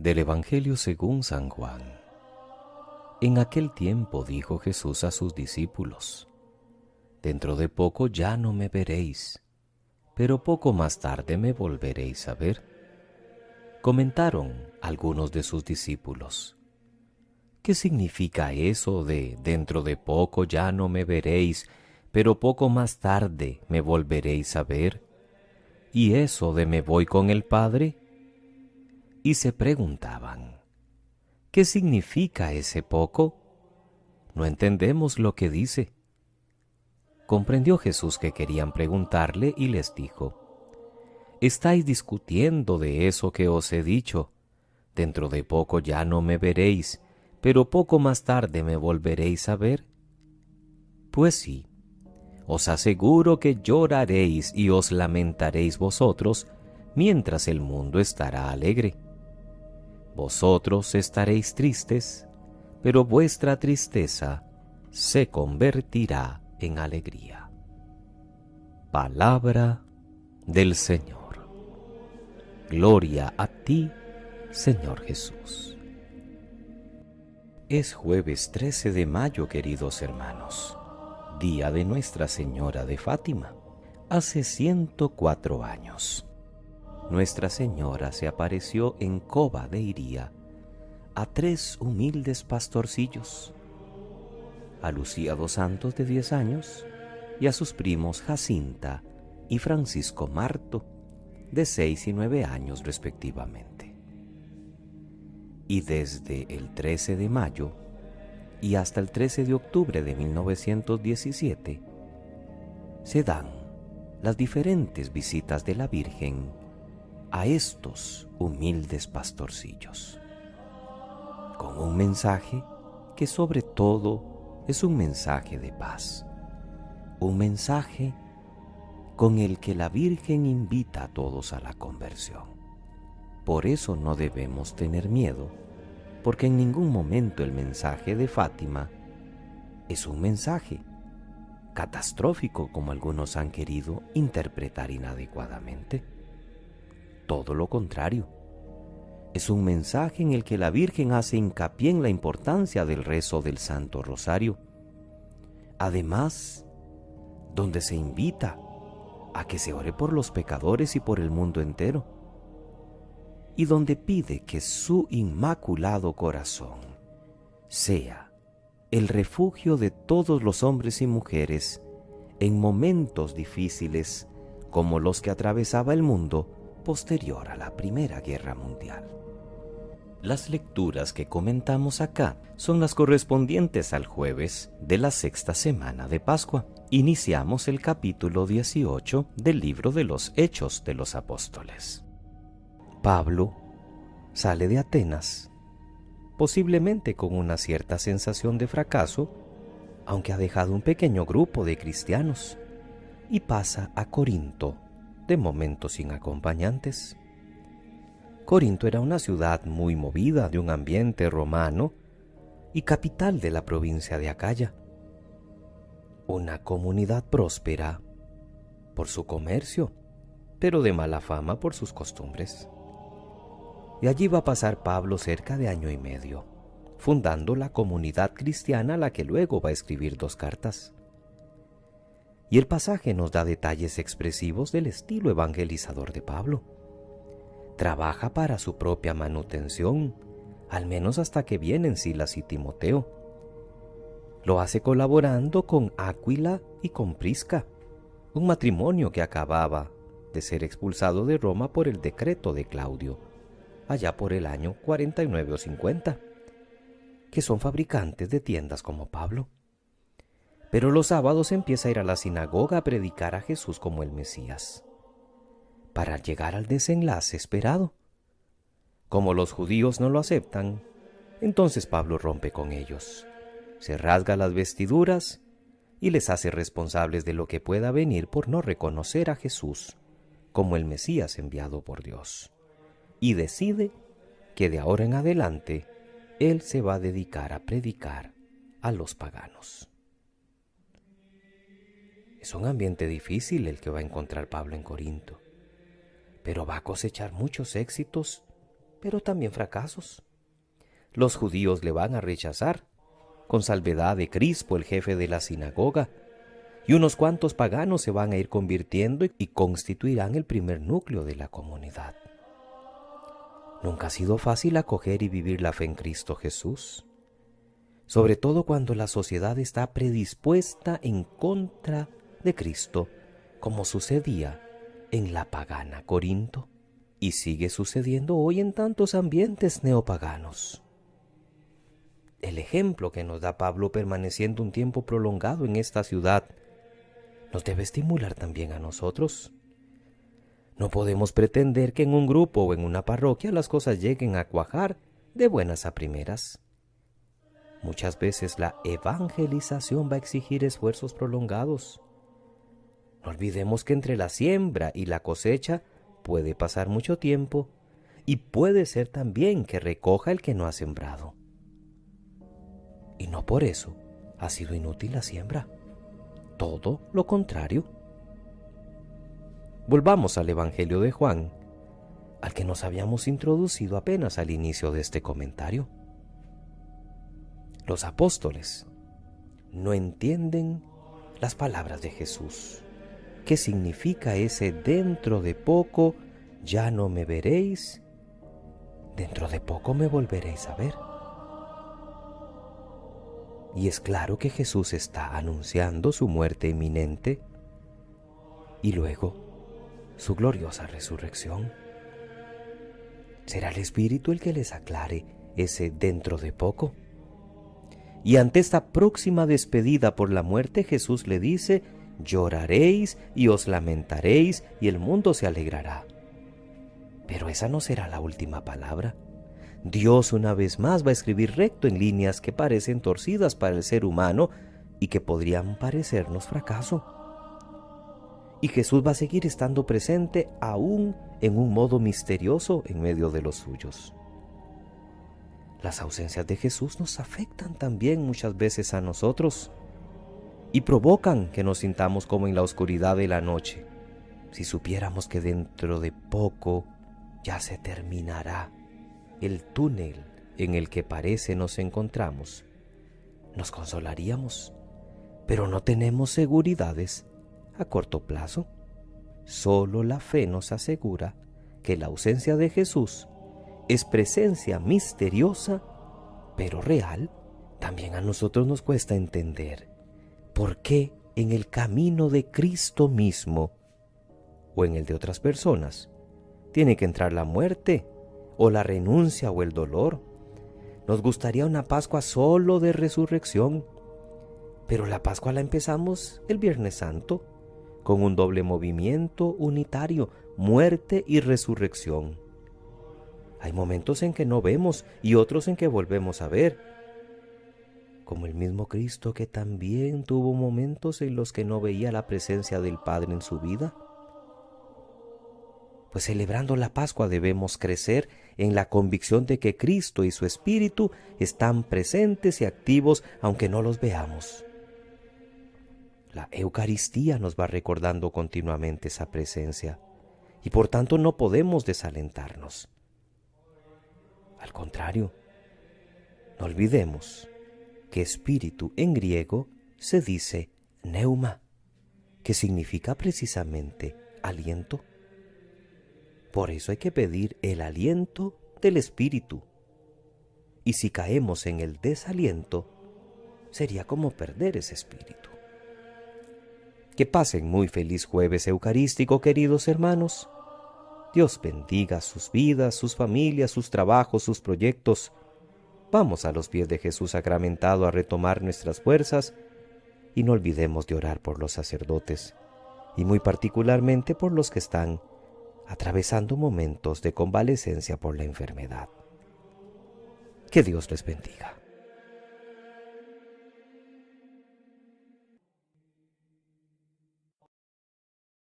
Del Evangelio según San Juan. En aquel tiempo dijo Jesús a sus discípulos: Dentro de poco ya no me veréis, pero poco más tarde me volveréis a ver. Comentaron algunos de sus discípulos: ¿Qué significa eso de dentro de poco ya no me veréis, pero poco más tarde me volveréis a ver? ¿Y eso de me voy con el Padre? Y se preguntaban: ¿qué significa ese poco? No entendemos lo que dice. Comprendió Jesús que querían preguntarle y les dijo: ¿estáis discutiendo de eso que os he dicho? Dentro de poco ya no me veréis, pero poco más tarde me volveréis a ver. Pues sí, os aseguro que lloraréis y os lamentaréis vosotros, mientras el mundo estará alegre. Vosotros estaréis tristes, pero vuestra tristeza se convertirá en alegría. Palabra del Señor. Gloria a ti, Señor Jesús. Es jueves 13 de mayo, queridos hermanos, día de Nuestra Señora de Fátima. Hace 104 años, Nuestra Señora se apareció en Cova de Iría a 3 humildes pastorcillos, a Lucía dos Santos de 10 años y a sus primos Jacinta y Francisco Marto de 6 y 9 años respectivamente. Y desde el 13 de mayo y hasta el 13 de octubre de 1917 se dan las diferentes visitas de la Virgen a estos humildes pastorcillos, con un mensaje que sobre todo es un mensaje de paz, un mensaje con el que la Virgen invita a todos a la conversión. Por eso no debemos tener miedo, porque en ningún momento el mensaje de Fátima es un mensaje catastrófico como algunos han querido interpretar inadecuadamente. Todo lo contrario, es un mensaje en el que la Virgen hace hincapié en la importancia del rezo del Santo Rosario. Además, donde se invita a que se ore por los pecadores y por el mundo entero, y donde pide que su inmaculado corazón sea el refugio de todos los hombres y mujeres en momentos difíciles como los que atravesaba el mundo posterior a la Primera Guerra Mundial. Las lecturas que comentamos acá son las correspondientes al jueves de la sexta semana de Pascua. Iniciamos el capítulo 18 del libro de los Hechos de los Apóstoles. Pablo sale de Atenas, posiblemente con una cierta sensación de fracaso, aunque ha dejado un pequeño grupo de cristianos, y pasa a Corinto, de momento sin acompañantes. Corinto era una ciudad muy movida, de un ambiente romano y capital de la provincia de Acaya. Una comunidad próspera por su comercio, pero de mala fama por sus costumbres. Y allí va a pasar Pablo cerca de año y medio, fundando la comunidad cristiana a la que luego va a escribir 2 cartas. Y el pasaje nos da detalles expresivos del estilo evangelizador de Pablo. Trabaja para su propia manutención, al menos hasta que vienen Silas y Timoteo. Lo hace colaborando con Áquila y con Prisca, un matrimonio que acababa de ser expulsado de Roma por el decreto de Claudio, allá por el año 49 o 50, que son fabricantes de tiendas como Pablo. Pero los sábados empieza a ir a la sinagoga a predicar a Jesús como el Mesías, para llegar al desenlace esperado. Como los judíos no lo aceptan, entonces Pablo rompe con ellos, se rasga las vestiduras y les hace responsables de lo que pueda venir por no reconocer a Jesús como el Mesías enviado por Dios, y decide que de ahora en adelante él se va a dedicar a predicar a los paganos. Es un ambiente difícil el que va a encontrar Pablo en Corinto, pero va a cosechar muchos éxitos pero también fracasos. Los judíos le van a rechazar, con salvedad de Crispo, el jefe de la sinagoga, y unos cuantos paganos se van a ir convirtiendo y constituirán el primer núcleo de la comunidad. Nunca ha sido fácil acoger y vivir la fe en Cristo Jesús, sobre todo cuando la sociedad está predispuesta en contra de Cristo, como sucedía en la pagana Corinto y sigue sucediendo hoy en tantos ambientes neopaganos. El ejemplo que nos da Pablo permaneciendo un tiempo prolongado en esta ciudad nos debe estimular también a nosotros. No podemos pretender que en un grupo o en una parroquia las cosas lleguen a cuajar de buenas a primeras. Muchas veces la evangelización va a exigir esfuerzos prolongados. No olvidemos que entre la siembra y la cosecha puede pasar mucho tiempo y puede ser también que recoja el que no ha sembrado. Y no por eso ha sido inútil la siembra. Todo lo contrario. Volvamos al Evangelio de Juan, al que nos habíamos introducido apenas al inicio de este comentario. Los apóstoles no entienden las palabras de Jesús. ¿Qué significa ese dentro de poco ya no me veréis? Dentro de poco me volveréis a ver. Y es claro que Jesús está anunciando su muerte inminente y luego su gloriosa resurrección. ¿Será el Espíritu el que les aclare ese dentro de poco? Y ante esta próxima despedida por la muerte, Jesús le dice: lloraréis y os lamentaréis y el mundo se alegrará. Pero esa no será la última palabra. Dios una vez más va a escribir recto en líneas que parecen torcidas para el ser humano y que podrían parecernos fracaso. Y Jesús va a seguir estando presente aún en un modo misterioso en medio de los suyos. Las ausencias de Jesús nos afectan también muchas veces a nosotros y provocan que nos sintamos como en la oscuridad de la noche. Si supiéramos que dentro de poco ya se terminará el túnel en el que parece nos encontramos, nos consolaríamos, pero no tenemos seguridades a corto plazo. Solo la fe nos asegura que la ausencia de Jesús es presencia misteriosa, pero real. También a nosotros nos cuesta entender por qué en el camino de Cristo mismo o en el de otras personas tiene que entrar la muerte o la renuncia o el dolor. Nos gustaría una Pascua solo de resurrección, pero la Pascua la empezamos el Viernes Santo con un doble movimiento unitario, muerte y resurrección. Hay momentos en que no vemos y otros en que volvemos a ver, como el mismo Cristo que también tuvo momentos en los que no veía la presencia del Padre en su vida. Pues celebrando la Pascua debemos crecer en la convicción de que Cristo y su Espíritu están presentes y activos aunque no los veamos. La Eucaristía nos va recordando continuamente esa presencia y por tanto no podemos desalentarnos. Al contrario, no olvidemos que espíritu en griego se dice pneuma, que significa precisamente aliento. Por eso hay que pedir el aliento del Espíritu. Y si caemos en el desaliento, sería como perder ese espíritu. Que pasen muy feliz jueves eucarístico, queridos hermanos. Dios bendiga sus vidas, sus familias, sus trabajos, sus proyectos. Vamos a los pies de Jesús sacramentado a retomar nuestras fuerzas y no olvidemos de orar por los sacerdotes y muy particularmente por los que están atravesando momentos de convalecencia por la enfermedad. Que Dios les bendiga.